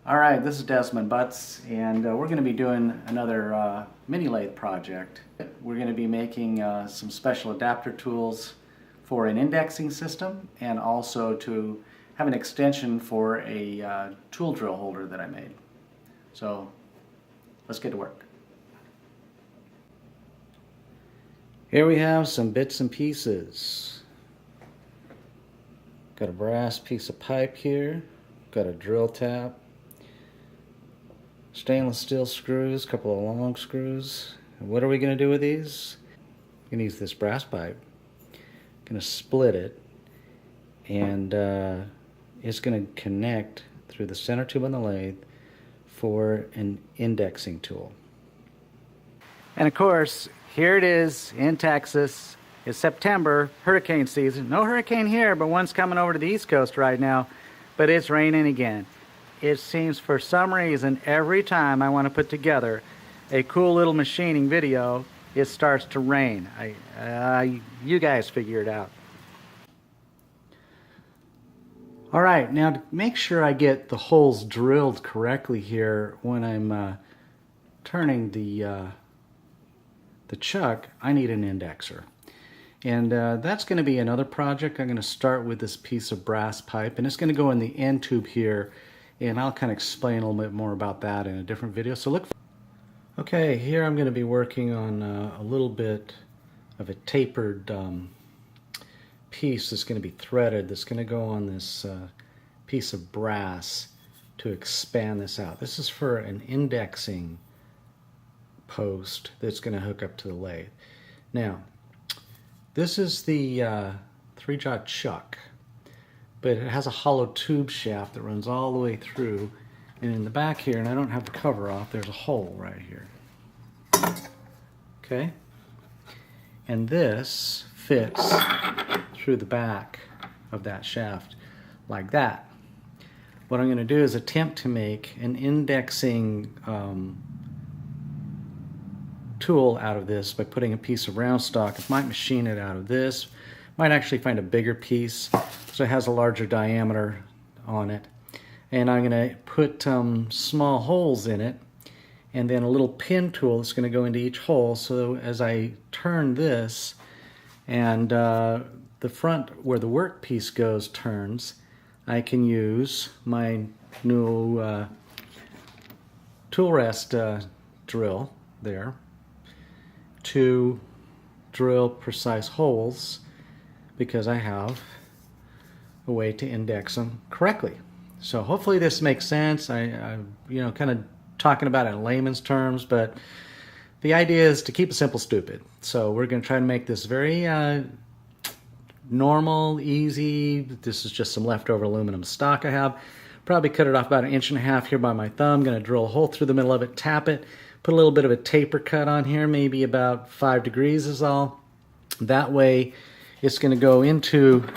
Alright, this is Desmond Butts, and we're going to be doing another mini lathe project. We're going to be making some special adapter tools for an indexing system and also to have an extension for a tool drill holder that I made. So let's get to work. Here we have some bits and pieces. Got a brass piece of pipe here, got a drill tap, stainless steel screws, a couple of long screws. And what are we going to do with these? We're going to use this brass pipe. Going to split it, and it's going to connect through the center tube on the lathe for an indexing tool. And of course, here it is in Texas. It's September, hurricane season. No hurricane here, but one's coming over to the East Coast right now. But it's raining again. It seems for some reason every time I want to put together a cool little machining video, it starts to rain. You guys figure it out. Alright, now to make sure I get the holes drilled correctly here when I'm turning the chuck, I need an indexer. And that's going to be another project. I'm going to start with this piece of brass pipe, and it's going to go in the end tube here. And I'll kind of explain a little bit more about that in a different video. So look. Okay, here I'm going to be working on a little bit of a tapered piece that's going to be threaded. That's going to go on this piece of brass to expand this out. This is for an indexing post that's going to hook up to the lathe. Now, this is the 3-jaw chuck, but it has a hollow tube shaft that runs all the way through, and in the back here, and I don't have the cover off, there's a hole right here. Okay? And this fits through the back of that shaft like that. What I'm going to do is attempt to make an indexing tool out of this by putting a piece of round stock. I might machine it out of this. Might actually find a bigger piece so it has a larger diameter on it, and I'm going to put small holes in it, and then a little pin tool that's going to go into each hole, so as I turn this and the front where the workpiece goes turns, I can use my new tool rest drill there to drill precise holes, because I have a way to index them correctly. So hopefully this makes sense. I kind of talking about it in layman's terms, but the idea is to keep it simple, stupid. So we're going to try to make this very normal, easy. This is just some leftover aluminum stock I have. Probably cut it off about 1.5 inches here by my thumb. Going to drill a hole through the middle of it, tap it, put a little bit of a taper cut on here, maybe about 5 degrees is all. That way it's going to go into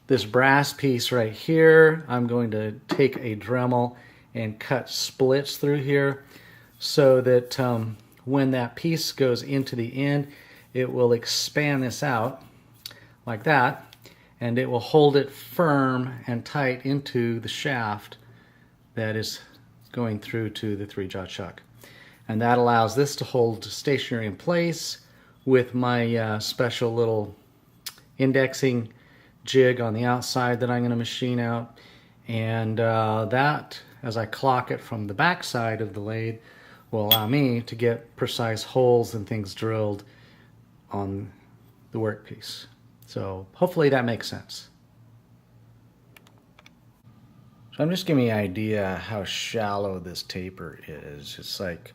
this brass piece right here. I'm going to take a Dremel and cut splits through here so that when that piece goes into the end, it will expand this out like that, and it will hold it firm and tight into the shaft that is going through to the 3-jaw chuck. And that allows this to hold stationary in place with my special little indexing jig on the outside that I'm going to machine out. And that, as I clock it from the back side of the lathe, will allow me to get precise holes and things drilled on the workpiece. So hopefully that makes sense. So I'm just giving you an idea how shallow this taper is. It's like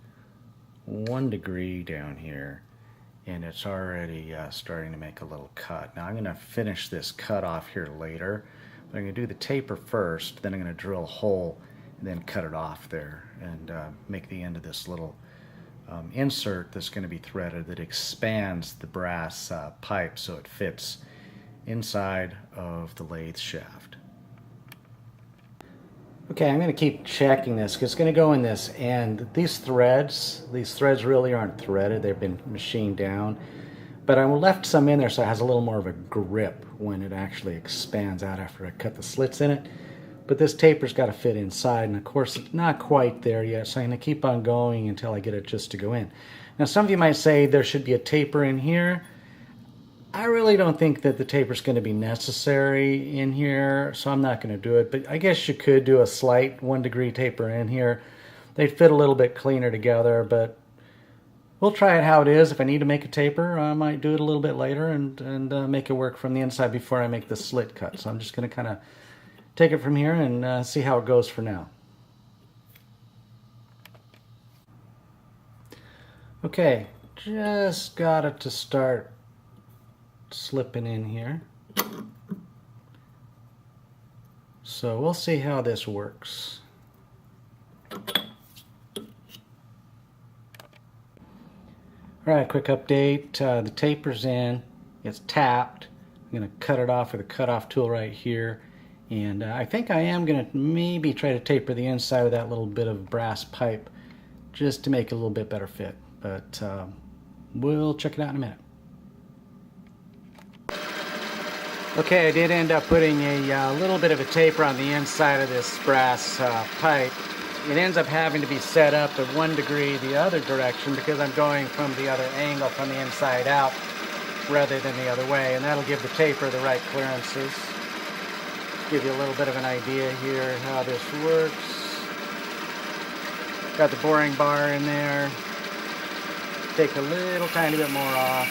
1 degree down here, and it's already starting to make a little cut. Now I'm going to finish this cut off here later, but I'm going to do the taper first, then I'm going to drill a hole and then cut it off there and make the end of this little insert that's going to be threaded that expands the brass pipe so it fits inside of the lathe shaft. Okay, I'm going to keep checking this because it's going to go in this end. These threads really aren't threaded. They've been machined down. But I left some in there so it has a little more of a grip when it actually expands out after I cut the slits in it. but this taper's got to fit inside, and of course it's not quite there yet, so I'm going to keep on going until I get it just to go in. Now some of you might say there should be a taper in here. I really don't think that the taper's going to be necessary in here, so I'm not going to do it, but I guess you could do a slight 1 degree taper in here. They'd fit a little bit cleaner together, but we'll try it how it is. If I need to make a taper, I might do it a little bit later and make it work from the inside before I make the slit cut. So I'm just going to kind of take it from here and see how it goes for now. Okay, just got it to start slipping in here. So we'll see how this works. Alright, quick update. The taper's in. It's tapped. I'm going to cut it off with a cutoff tool right here. And I think I am going to maybe try to taper the inside with that little bit of brass pipe just to make it a little bit better fit. But we'll check it out in a minute. Okay, I did end up putting a little bit of a taper on the inside of this brass pipe. It ends up having to be set up at 1 degree the other direction because I'm going from the other angle from the inside out rather than the other way, and that'll give the taper the right clearances. Give you a little bit of an idea here how this works. Got the boring bar in there. Take a little tiny bit more off.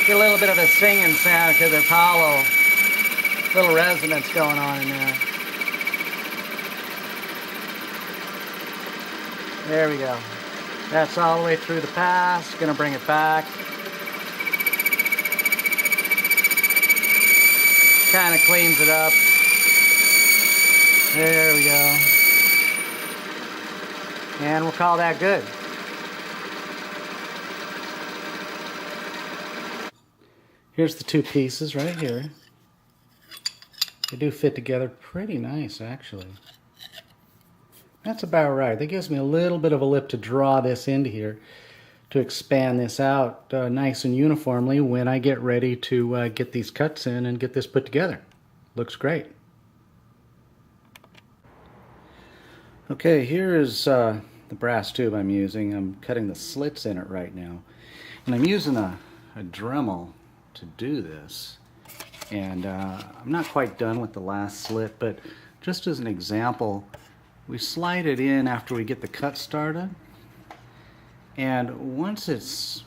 Get a little bit of a singing sound because it's hollow. Little resonance going on in there. There we go. That's all the way through the pass. Gonna bring it back. Kind of cleans it up. There we go. And we'll call that good. Here's the two pieces right here. They do fit together pretty nice, actually. That's about right. That gives me a little bit of a lip to draw this into here to expand this out nice and uniformly when I get ready to get these cuts in and get this put together. Looks great. Okay, here is the brass tube I'm using. I'm cutting the slits in it right now. And I'm using a Dremel to do this. And I'm not quite done with the last slit, but just as an example, we slide it in after we get the cut started. And once it's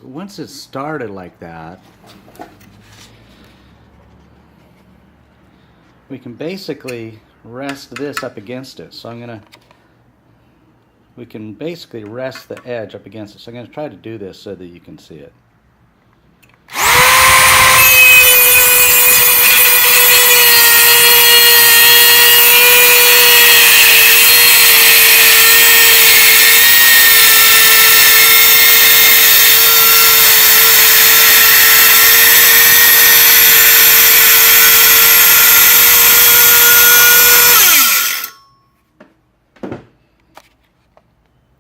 started like that, we can basically rest this up against it. So we can basically rest the edge up against it. So I'm going to try to do this so that you can see it.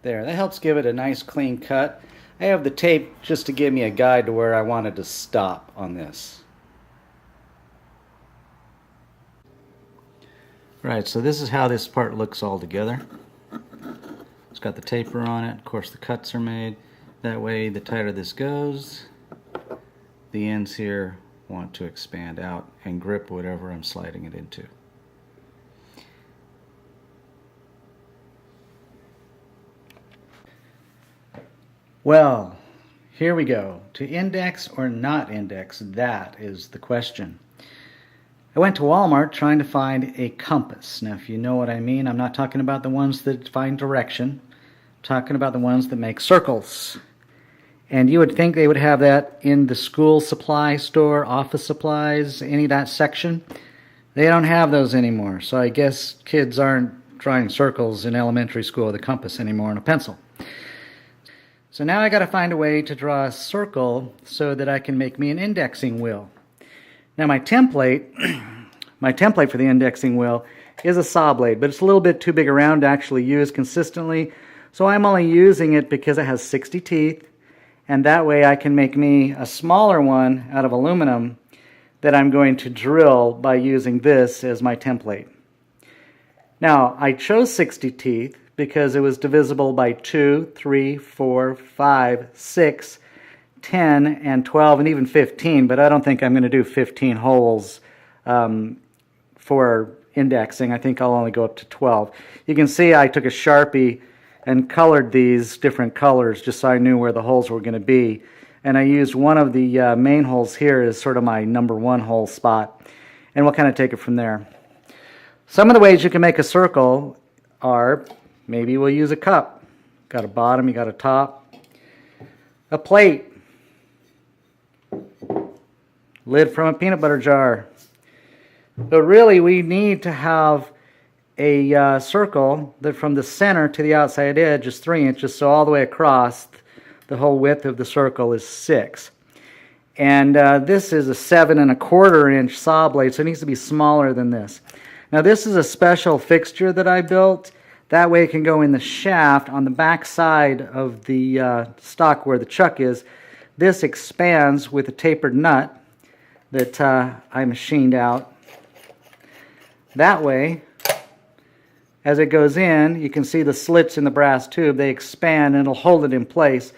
There, that helps give it a nice clean cut. I have the tape just to give me a guide to where I wanted to stop on this. Right, so this is how this part looks all together. It's got the taper on it. Of course, the cuts are made. That way, the tighter this goes, the ends here want to expand out and grip whatever I'm sliding it into. Well, here we go. To index or not index, that is the question. I went to Walmart trying to find a compass. Now, if you know what I mean, I'm not talking about the ones that find direction. I'm talking about the ones that make circles. And you would think they would have that in the school supply store, office supplies, any of that section. They don't have those anymore. So I guess kids aren't drawing circles in elementary school with a compass anymore and a pencil. So now I got to find a way to draw a circle so that I can make me an indexing wheel. Now my template for the indexing wheel is a Sawblade, but it's a little bit too big around to actually use consistently. So I'm only using it because it has 60 teeth, and that way I can make me a smaller one out of aluminum that I'm going to drill by using this as my template. Now, I chose 60 teeth because it was divisible by 2, 3, 4, 5, 6, 10, and 12, and even 15, but I don't think I'm going to do 15 holes for indexing. I think I'll only go up to 12. You can see I took a Sharpie and colored these different colors just so I knew where the holes were going to be. And I used one of the main holes here as sort of my number 1 hole spot. And we'll kind of take it from there. Some of the ways you can make a circle are, maybe we'll use a cup. Got a bottom, you got a top. A plate. Lid from a peanut butter jar. But really we need to have a circle that from the center to the outside edge is 3 inches, so all the way across the whole width of the circle is 6. And this is a 7 1/4 inch saw blade, so it needs to be smaller than this. Now this is a special fixture that I built. That way it can go in the shaft on the back side of the stock where the chuck is. This expands with a tapered nut that I machined out. That way, as it goes in, you can see the slits in the brass tube. They expand and it'll hold it in place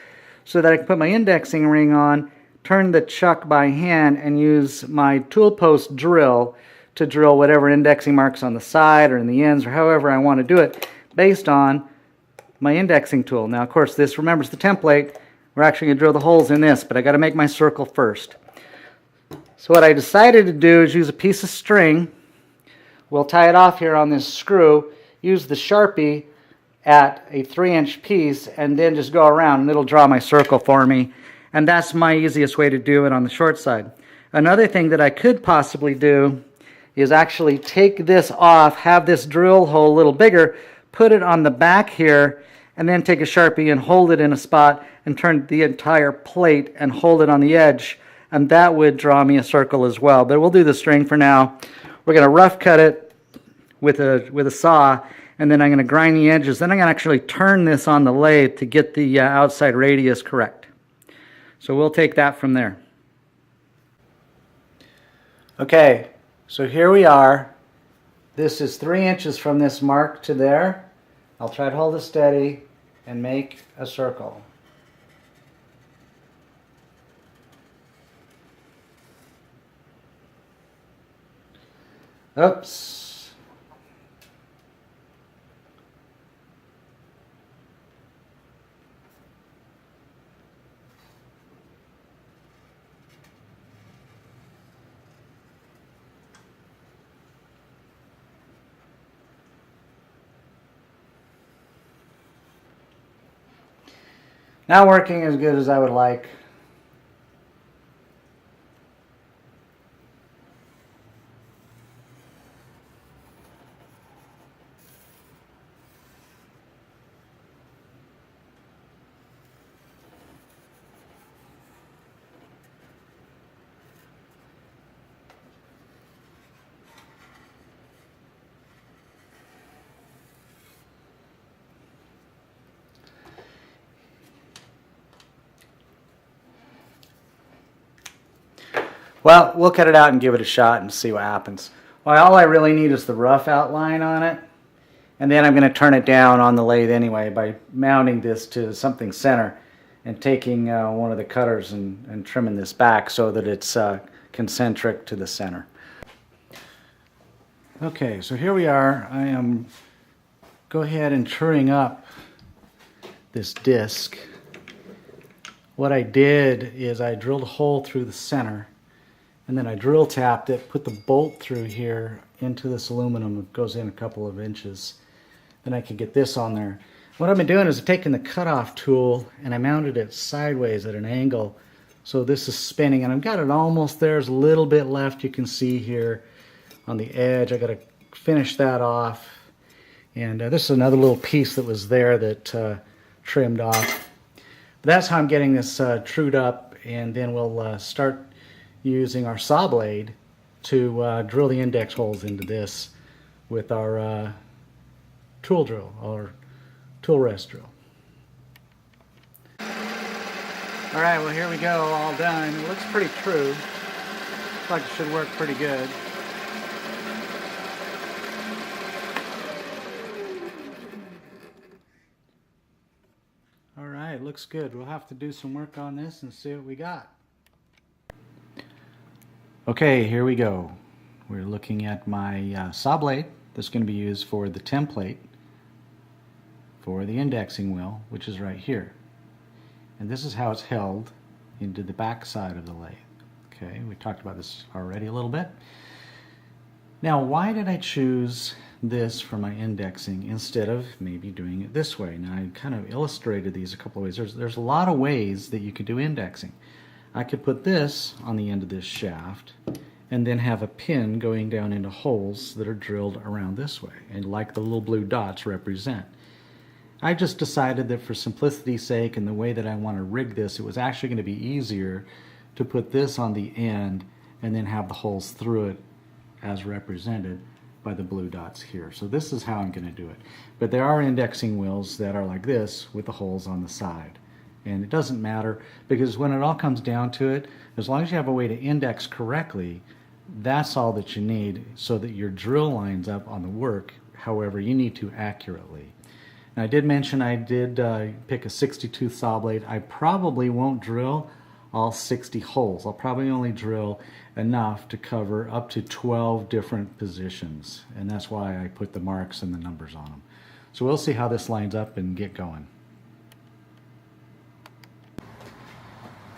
so that I can put my indexing ring on, turn the chuck by hand, and use my tool post drill to drill whatever indexing marks on the side or in the ends or however I want to do it based on my indexing tool. Now, of course, this remembers the template. We're actually going to drill the holes in this, but I got to make my circle first. So what I decided to do is use a piece of string. We'll tie it off here on this screw, use the Sharpie at a 3 inch piece, and then just go around and it'll draw my circle for me. And that's my easiest way to do it on the short side. Another thing that I could possibly do is actually take this off, have this drill hole a little bigger, put it on the back here, and then take a Sharpie and hold it in a spot and turn the entire plate and hold it on the edge, and that would draw me a circle as well. But we'll do the string for now. We're going to rough cut it with a saw, and then I'm going to grind the edges. Then I'm going to actually turn this on the lathe to get the outside radius correct. So we'll take that from there. Okay, so here we are. This is 3 inches from this mark to there. I'll try to hold it steady and make a circle. Oops. Not working as good as I would like. Well, we'll cut it out and give it a shot and see what happens. Well, all I really need is the rough outline on it. And then I'm going to turn it down on the lathe anyway by mounting this to something center and taking one of the cutters and trimming this back so that it's concentric to the center. Okay, so here we are. I am go ahead and truing up this disc. What I did is I drilled a hole through the center, and then I drill tapped it, put the bolt through here into this aluminum. It goes in a couple of inches. Then I could get this on there. What I've been doing is I've taken the cutoff tool and I mounted it sideways at an angle. So this is spinning, and I've got it almost there. There's a little bit left you can see here on the edge. I got to finish that off. And this is another little piece that was there that trimmed off. But that's how I'm getting this trued up, and then we'll start using our saw blade to drill the index holes into this with our tool drill, or tool rest drill. Alright, well here we go, all done. It looks pretty true. like it should work pretty good. All right, looks good. We'll have to do some work on this and see what we got. Okay, here we go. We're looking at my saw blade that's going to be used for the template for the indexing wheel, which is right here. And this is how it's held into the back side of the lathe. Okay, we talked about this already a little bit. Now, why did I choose this for my indexing instead of maybe doing it this way? Now, I kind of illustrated these a couple of ways. There's a lot of ways that you could do indexing. I could put this on the end of this shaft and then have a pin going down into holes that are drilled around this way, and like the little blue dots represent. I just decided that for simplicity's sake and the way that I want to rig this, it was actually going to be easier to put this on the end and then have the holes through it as represented by the blue dots here. So this is how I'm going to do it. But there are indexing wheels that are like this with the holes on the side. And it doesn't matter, because when it all comes down to it, as long as you have a way to index correctly, that's all that you need so that your drill lines up on the work however you need to accurately. Now, I did mention I did pick a 60-tooth saw blade. I probably won't drill all 60 holes. I'll probably only drill enough to cover up to 12 different positions, and that's why I put the marks and the numbers on them. So we'll see how this lines up and get going.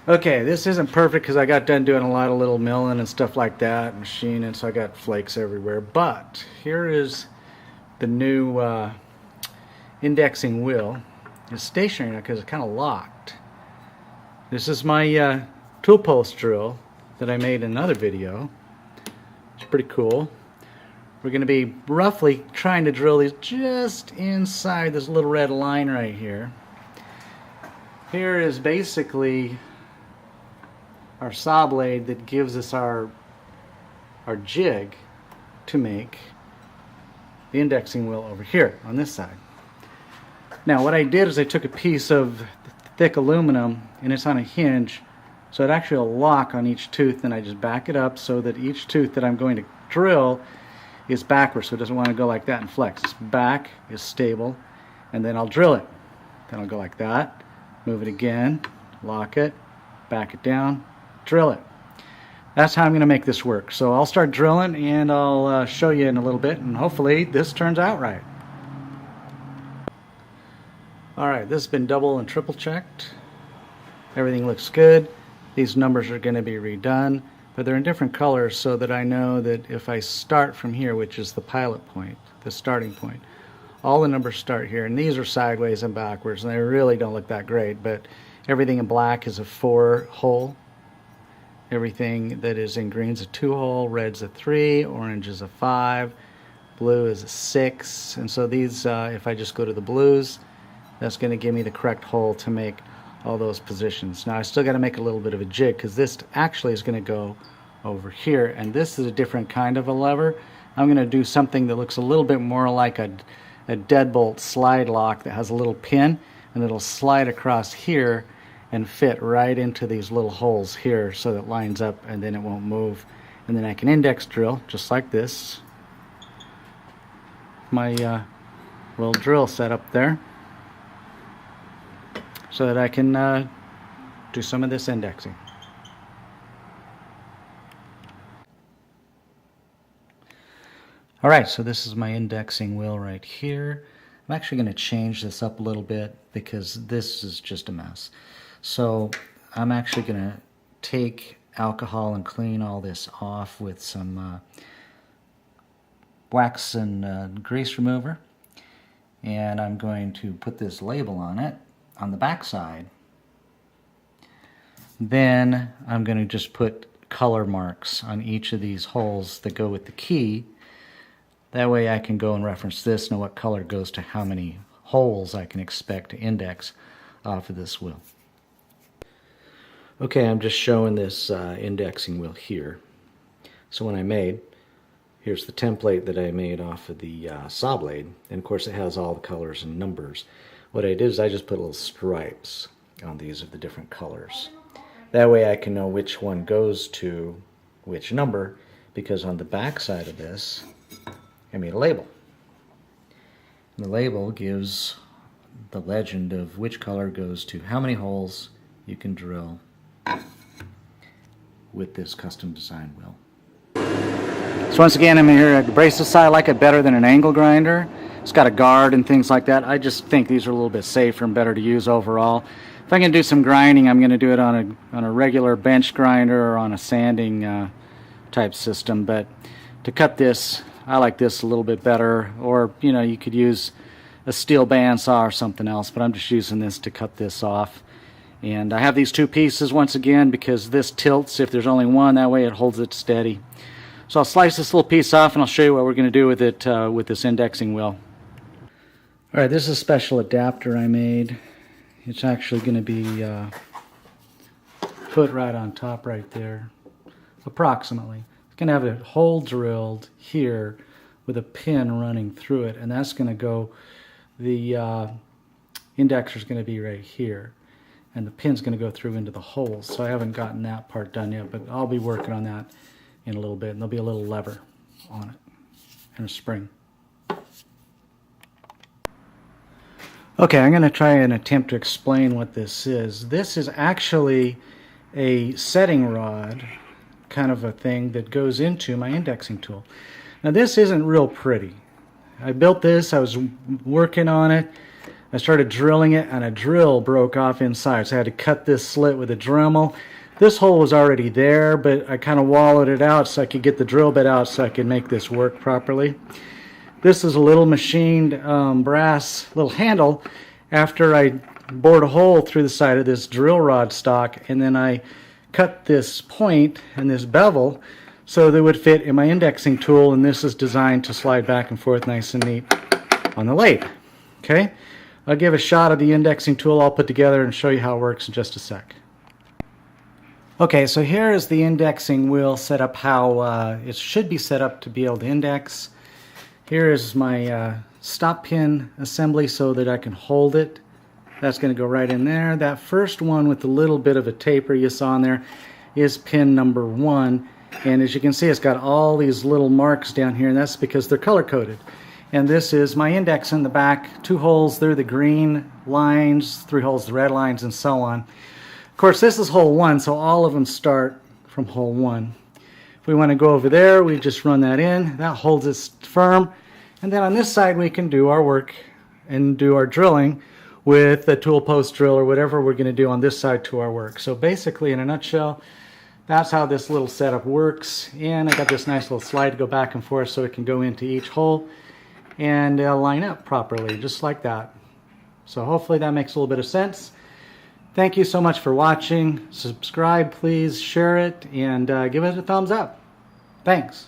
Okay, this isn't perfect because I got done doing a lot of little milling and stuff like that, machining, so I got flakes everywhere. But here is the new indexing wheel. It's stationary now because it's kind of locked. This is my tool post drill that I made in another video. It's pretty cool. We're going to be roughly trying to drill these just inside this little red line right here. Here is basically our saw blade that gives us our jig to make the indexing wheel over here on this side. Now what I did is I took a piece of thick aluminum, and it's on a hinge, so it actually will lock on each tooth, and I just back it up so that each tooth that I'm going to drill is backwards, so it doesn't want to go like that and flex. It's back is stable, and then I'll drill it. Then I'll go like that, move it again, lock it, back it down, drill it. That's how I'm going to make this work. So I'll start drilling, and I'll show you in a little bit, and hopefully this turns out right. Alright, this has been double and triple checked. Everything looks good. These numbers are going to be redone, but they're in different colors so that I know that if I start from here, which is the pilot point, the starting point, all the numbers start here, and these are sideways and backwards, and they really don't look that great, but everything in black is a 4-hole. Everything that is in green is a 2-hole, red's a 3, orange is a 5, blue is a 6, and so these, if I just go to the blues, that's going to give me the correct hole to make all those positions. Now I still got to make a little bit of a jig because this actually is going to go over here, and this is a different kind of a lever. I'm going to do something that looks a little bit more like a deadbolt slide lock that has a little pin, and it'll slide across here and fit right into these little holes here so that it lines up, and then it won't move. And then I can index drill just like this. My little drill set up there, so that I can do some of this indexing. Alright, so this is my indexing wheel right here. I'm actually going to change this up a little bit because this is just a mess. So I'm actually going to take alcohol and clean all this off with some wax and grease remover. And I'm going to put this label on it on the back side. Then I'm going to just put color marks on each of these holes that go with the key. That way I can go and reference this, know what color goes to how many holes I can expect to index off of this wheel. Okay, I'm just showing this indexing wheel here. So when I made, here's the template that I made off of the Sawblade, and of course it has all the colors and numbers. What I did is I just put little stripes on these of the different colors. That way I can know which one goes to which number, because on the back side of this, I made a label. And the label gives the legend of which color goes to how many holes you can drill with this custom design wheel. So once again, I'm here at the braceless side. I like it better than an angle grinder. It's got a guard and things like that. I just think these are a little bit safer and better to use overall. If I'm going to do some grinding, I'm going to do it on a regular bench grinder or on a sanding type system. But to cut this, I like this a little bit better. Or, you know, you could use a steel bandsaw or something else, but I'm just using this to cut this off. And I have these two pieces once again because this tilts if there's only one. That way it holds it steady. So I'll slice this little piece off and I'll show you what we're going to do with it with this indexing wheel. Alright, this is a special adapter I made. It's actually going to be put right on top right there, approximately. It's going to have a hole drilled here with a pin running through it, and that's going to go, the indexer is going to be right here, and the pin's going to go through into the holes. So I haven't gotten that part done yet, but I'll be working on that in a little bit, and there'll be a little lever on it and a spring. Okay, I'm going to try and attempt to explain what this is. This is actually a setting rod kind of a thing that goes into my indexing tool. Now this isn't real pretty. I built this, I was working on it, I started drilling it, and a drill broke off inside, so I had to cut this slit with a Dremel. This hole was already there, but I kind of wallowed it out so I could get the drill bit out so I could make this work properly. This is a little machined brass little handle after I bored a hole through the side of this drill rod stock, and then I cut this point and this bevel so that it would fit in my indexing tool, and this is designed to slide back and forth nice and neat on the lathe. Okay, I'll give a shot of the indexing tool all put together and show you how it works in just a sec. Okay, so here is the indexing wheel set up how it should be set up to be able to index. Here is my stop pin assembly so that I can hold it. That's going to go right in there. That first one with the little bit of a taper you saw in there is pin number 1. And as you can see, it's got all these little marks down here, and that's because they're color-coded. And this is my index in the back. 2 holes, they're the green lines, 3 holes, the red lines, and so on. Of course, this is hole 1, so all of them start from hole 1. If we want to go over there, we just run that in. That holds it firm. And then on this side, we can do our work and do our drilling with a tool post drill or whatever we're going to do on this side to our work. So basically, in a nutshell, that's how this little setup works. And I got this nice little slide to go back and forth so it can go into each hole and line up properly, just like that. So hopefully that makes a little bit of sense. Thank you so much for watching. Subscribe, please, share it, and give it a thumbs up. Thanks.